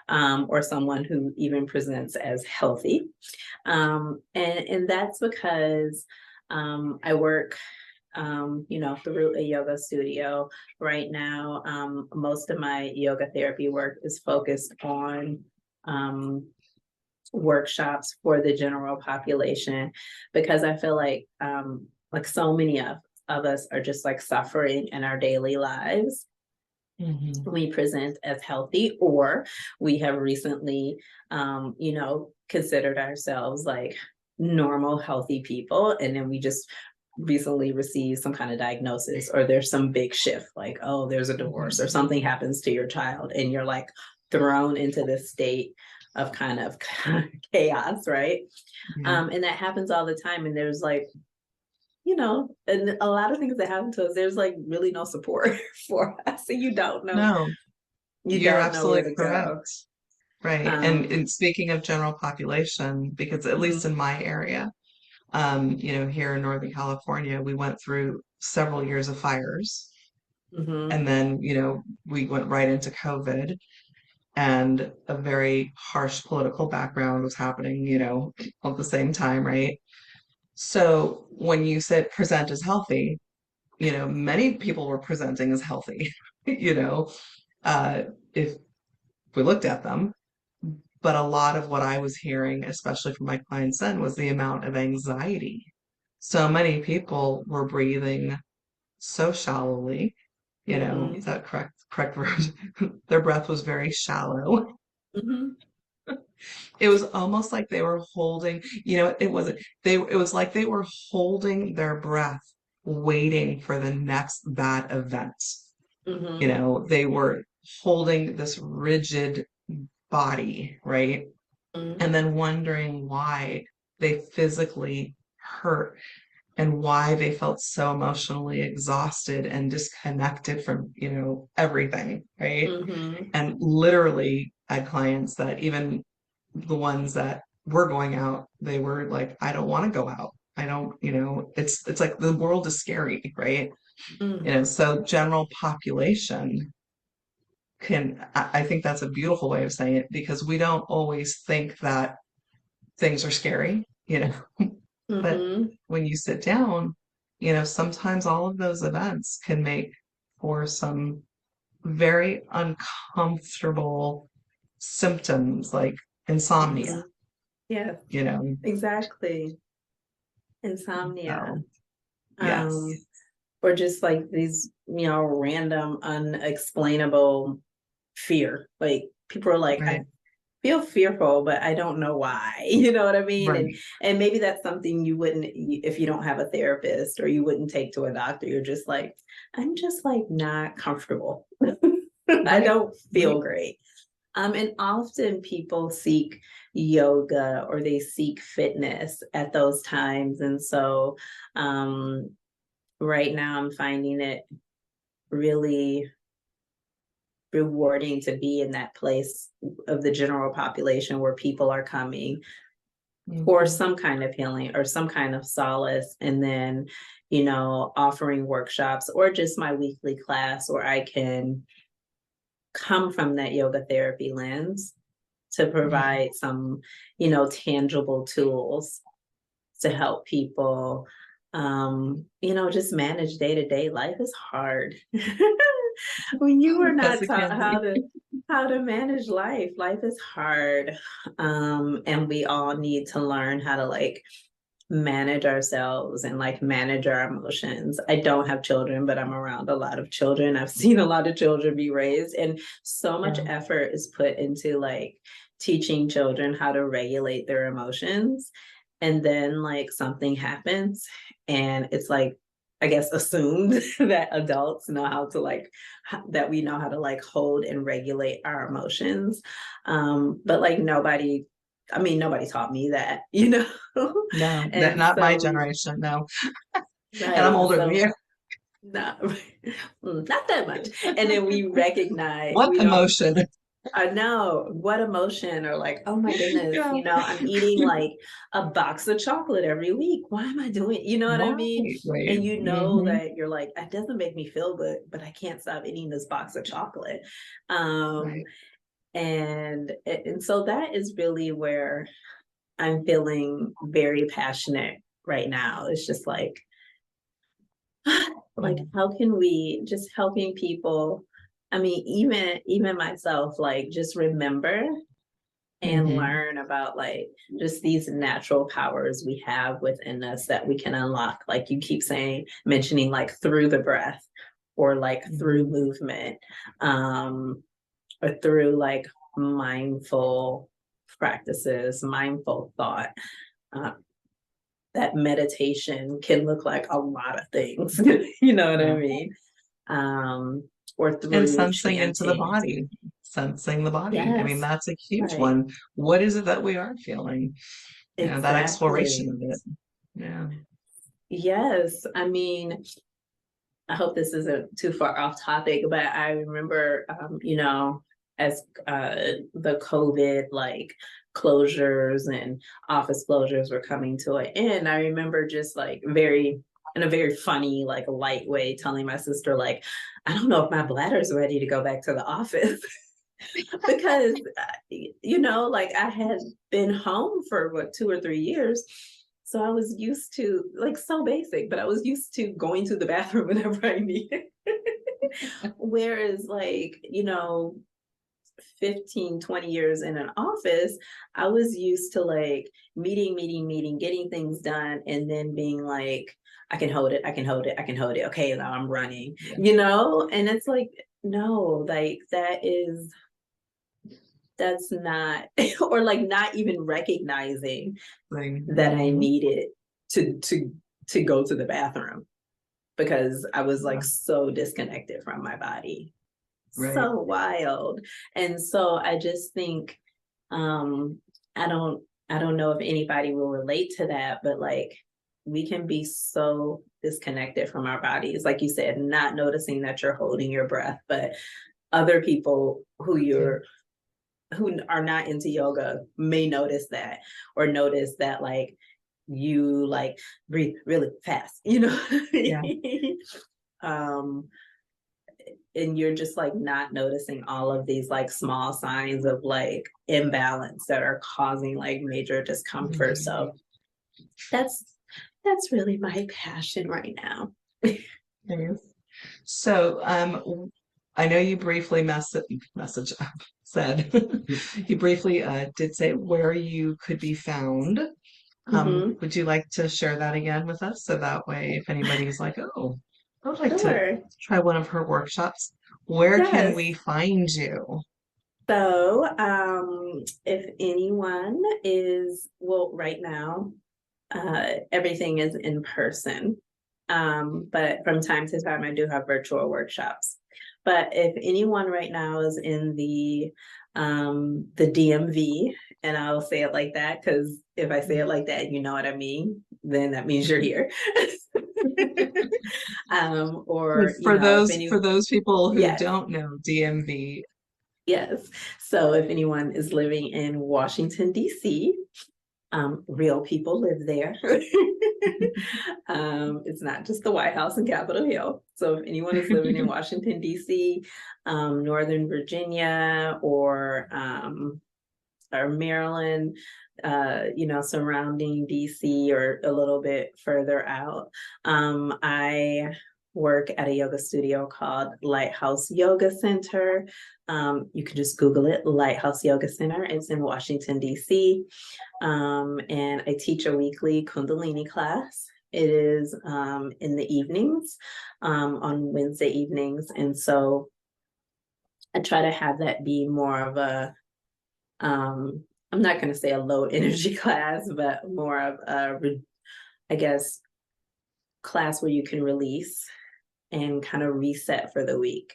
or someone who even presents as healthy, and that's because I work through a yoga studio right now. Most of my yoga therapy work is focused on um, workshops for the general population, because I feel like so many of us are just like suffering in our daily lives. Mhm. We present as healthy, or we have recently considered ourselves like normal healthy people, and then we just recently received some kind of diagnosis, or there's some big shift, like, oh, there's a divorce or Mhm. something happens to your child, and you're like thrown into this state of kind of chaos, right? Yeah. And that happens all the time, and there's like, and a lot of things that happen to us, there's like really no support for us, and No, you you're don't know where absolutely to correct. go. Right. And um speaking of general population, because at least mhm, in my area, here in Northern California, we went through several years of fires. mhm, And then, we went right into COVID, and a very harsh political background was happening, at the same time, right? So when you said present as healthy, many people were presenting as healthy, you know, uh, if we looked at them. But a lot of what I was hearing, especially from my clients then, was the amount of anxiety. So many people were breathing so shallowly, is mhm, that correct word? Their breath was very shallow. mhm, It was almost like they were holding, it wasn't, it was like they were holding their breath, waiting for the next bad event. mhm, They were holding this rigid body, right? mhm, And then wondering why they physically hurt and why they felt so emotionally exhausted and disconnected from, everything, right? mhm, And literally, I had clients that even the ones that were going out, they were like, I don't want to go out. I don't, it's like the world is scary, right? mhm, So general population I think that's a beautiful way of saying it, because we don't always think that things are scary, but mhm, when you sit down, sometimes all of those events can make for some very uncomfortable symptoms like insomnia, mhm. Yeah, you know. exactly. Insomnia. So, yes. um or just like these, random unexplainable fear. Like people are like, Right. feel fearful, but I don't know why. You know what I mean? Right. And maybe that's something you wouldn't, if you don't have a therapist or you wouldn't take to a doctor. You're just like, I'm just like not comfortable. I Right. don't feel Right. great. And often people seek yoga or they seek fitness at those times. And so right now I'm finding it really rewarding to be in that place of the general population where people are coming for Mhm. some kind of healing or some kind of solace, and then, you know, offering workshops or just my weekly class where I can come from that yoga therapy lens to Yeah. provide some, you know, tangible tools to help people, you know, just manage day to day. Life is hard. When you are Yes, not it taught can be. how to manage life, life is hard. And we all need to learn how to like manage ourselves and like manage our emotions. I don't have children, but I'm around a lot of children. I've seen a lot of children be raised, and so much Yeah. effort is put into like teaching children how to regulate their emotions. And then like something happens, and it's like, I guess, assumed that adults know how to like, that we know how to like hold and regulate our emotions. But like nobody, I mean, nobody taught me that, you know? No, that And not my so we, generation. No, and I'm right. older than So you. not, not that much. And then we recognize, What we don't, emotion? I know what emotion, or like, oh my goodness, Yeah. you know, I'm eating like a box of chocolate every week. Why am I doing, you know what I mean? Right. Right. And you know Hmm. that you're like, it doesn't make me feel good, but I can't stop eating this box of chocolate. Um, Right. and so that is really where I'm feeling very passionate right now. It's just like Mhm. how can we just helping people, I mean, even myself, like just remember and Mhm. learn about like just these natural powers we have within us that we can unlock, like you keep saying, mentioning like through the breath or like through Mhm. movement, um or through like mindful practices, mindful thought. uh, that meditation can look like a lot of things. You know what I Yeah. mean? Or And through sensing into the chanting. body, sensing the body. I mean, Yes, that's a huge right. one. What is it that we are feeling? That exploration Exactly. of it. Yeah. Yes. I mean, I hope this isn't too far off topic, but I remember, you know, as the COVID like closures and office closures were coming to an end, I remember just like very, in a very funny, like light way, telling my sister, like, I don't know if my bladder is ready to go back to the office. Because, you know, like I had been home for what, 2 or 3 years. So I was used to like so basic, but I was used to going to the bathroom whenever I needed. Whereas, like, you know, 15, 20 years in an office, I was used to like meeting, getting things done, and then being like, I can hold it, I can hold it, I can hold it. Okay, now I'm running, Yeah. you know? And it's like, no, like that's not, or like not even recognizing Thing. that I Mhm. needed to to to go to the bathroom because I was Yeah. like so disconnected from my body. Right. So wild. And so I just think, um I don't I don't know if anybody will relate to that, but like we can be so disconnected from our bodies, like you said, not noticing that you're holding your breath, but other people who are not into yoga may notice that, or notice that like you like breathe really fast, you know. Yeah. um and you're just like not noticing all of these like small signs of like imbalance that are causing like major discomfort. Mhm. So that's that's really my passion right now. Yes. So, I know you briefly message said you briefly did say where you could be found. Hmm. Would you like to share that again with us? So that way, if anybody's like, oh, I would like to Sure. try one of her workshops, where can we Yes. find you? So, if anyone is, well, right now, everything is in person. But from time to time, I do have virtual workshops. But if anyone right now is in the DMV, and I'll say it like that, because if I say it like that, you know what I mean, then that means you're here. Or, you know, if any, For those people who yes, don't know DMV, yes. So if anyone is living in Washington, DC, real people live there. It's not just the White House and Capitol Hill. So if anyone is living in Washington, D.C., Northern Virginia, or Maryland, you know, surrounding DC or a little bit further out, I work at a yoga studio called Lighthouse Yoga Center. You can just Google it, Lighthouse Yoga Center. It's in Washington, D.C. And I teach a weekly Kundalini class. It is in the evenings, on Wednesday evenings. And so I try to have that be more of a, I'm not going to say a low energy class, but more of a, I guess, class where you can release and kind of reset for the week.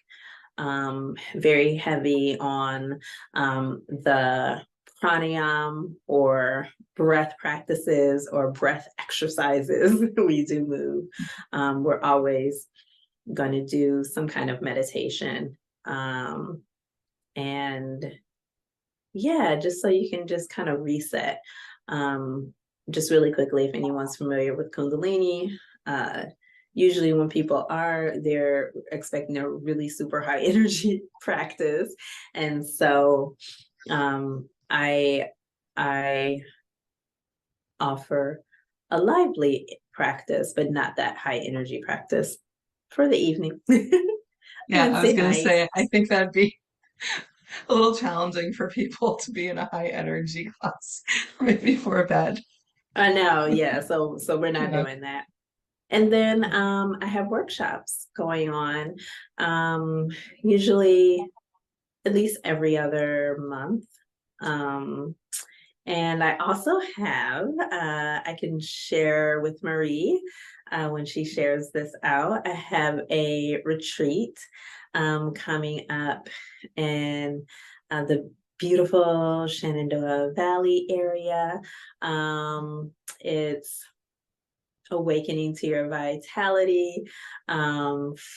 Very heavy on the pranayam or breath practices or breath exercises. We do move. We're always going to do some kind of meditation. And yeah, just so you can just kind of reset. Just really quickly, if anyone's familiar with Kundalini, usually when people are, they're expecting a really super high energy practice. And so I offer a lively practice, but not that high energy practice for the evening. yeah, I was Wednesday going to nights. say, I think that'd be a little challenging for people to be in a high energy class right before bed. I know, yeah. So we're not Yeah. doing that. And then I have workshops going on, usually at least every other month. Um, and I also have, I can share with Marie when she shares this out. I have a retreat coming up in the beautiful Shenandoah Valley area. It's awakening to your vitality,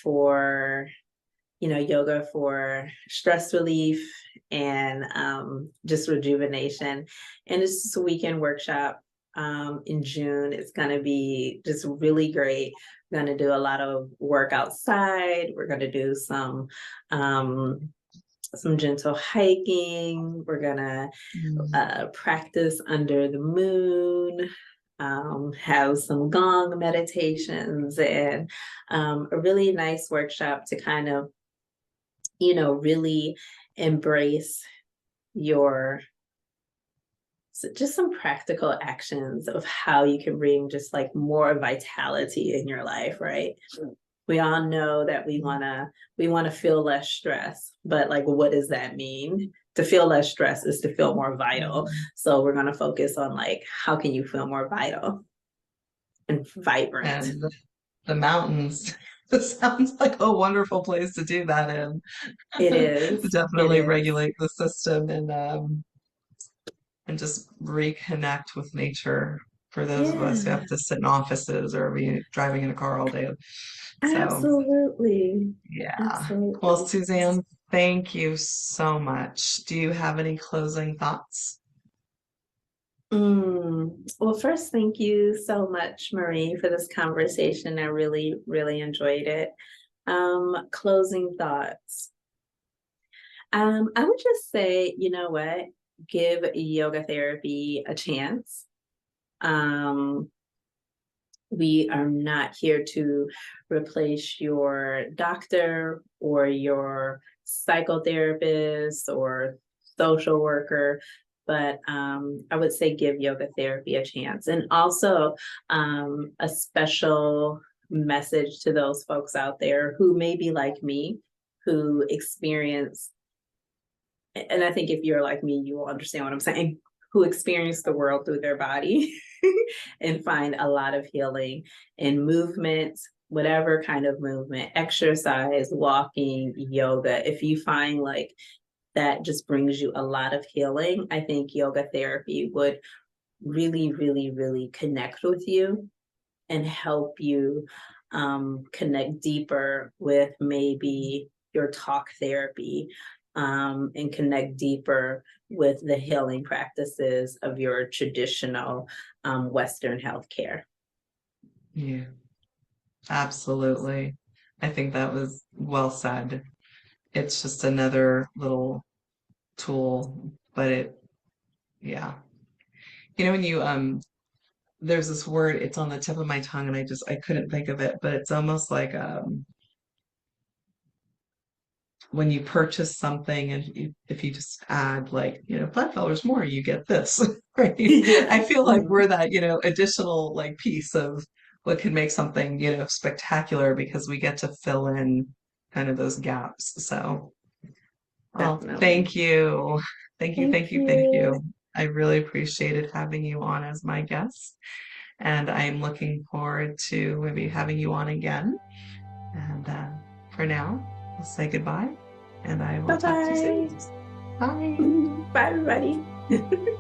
for, you know, yoga for stress relief and just rejuvenation. And it's just a weekend workshop in June. It's going to be just really great. We're going to do a lot of work outside. We're going to do some gentle hiking. We're going to Mm. practice under the moon, have some gong meditations, and a really nice workshop to kind of, you know, really embrace your, so just some practical actions of how you can bring just like more vitality in your life, right? We all know that we want to feel less stress, but like what does that mean? To feel less stress is to feel more vital. Mhm. So we're going to focus on like how can you feel more vital and vibrant. And the mountains. This sounds like a wonderful place to do that in. It To is. It definitely is. regulate the system and just reconnect with nature for those of us who have Yeah, to sit in offices or be driving in a car all day. So, absolutely. yeah. Well, Absolutely. Suzanne, thank you so much. Do you have any closing thoughts? Well, first, thank you so much, Marie, for this conversation. I really, really enjoyed it. Closing thoughts. I would just say, you know what? Give yoga therapy a chance. Um, we are not here to replace your doctor or your psychotherapist or social worker, but I would say give yoga therapy a chance. And also a special message to those folks out there who may be like me, who experience and I think if you're like me, you will understand what I'm saying, who experience the world through their body and find a lot of healing in movement, whatever kind of movement, exercise, walking, yoga. If you find like that just brings you a lot of healing, I think yoga therapy would really, really, really connect with you and help you connect deeper with maybe your talk therapy, and connect deeper with the healing practices of your traditional Western healthcare. Yeah, absolutely. I think that was well said. It's just another little tool, but yeah. When there's this word, it's on the tip of my tongue and I couldn't think of it, but it's almost like when you purchase something and if you just add like, $5 more, you get this, right? I Yeah. feel like Mhm. we're that, additional like piece of what can make something, spectacular because we get to fill in kind of those gaps. So, well, Definitely. thank you. Thank you, Thank thank you, thank you. you. I really appreciated having you on as my guest, and I'm looking forward to maybe having you on again. And for now, we'll say goodbye, and I will Bye talk to you soon. bye. Bye. Bye, everybody.